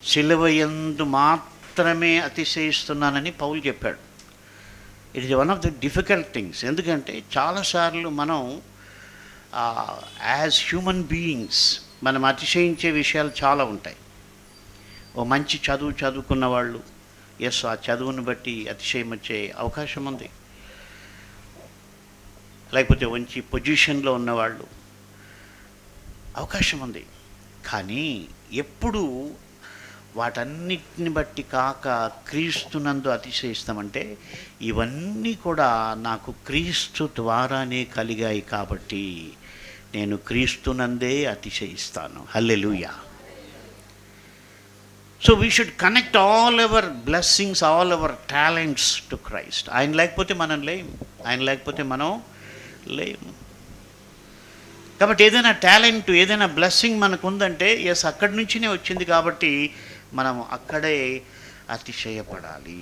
సిలువయందు మాత్రమే అతిశయిస్తున్నానని పౌలు చెప్పాడు. It is one of the difficult things. ఎందుకంటే చాలాసార్లు మనం యాజ్ హ్యూమన్ బీయింగ్స్ మనం అతిశయించే విషయాలు చాలా ఉంటాయి. ఓ మంచి చదువుకున్న వాళ్ళు ఆ చదువును బట్టి అతిశయం వచ్చే అవకాశం ఉంది. లేకపోతే మంచి పొజిషన్లో ఉన్నవాళ్ళు అవకాశం ఉంది. కానీ ఎప్పుడు వాటన్నిటిని బట్టి కాక క్రీస్తునందు అతిశయిస్తామంటే ఇవన్నీ కూడా నాకు క్రీస్తు ద్వారానే కలిగాయి కాబట్టి నేను క్రీస్తునందే అతిశయిస్తాను. Hallelujah. So we should connect all our blessings, all our talents to Christ. ఆయన లేకపోతే మనం లేము, ఆయన లేకపోతే మనం లేము. కాబట్టి ఏదైనా టాలెంట్, ఏదైనా బ్లెస్సింగ్ మనకు ఉందంటే అక్కడి నుంచినే వచ్చింది కాబట్టి మనం అక్కడే అతిశయపడాలి.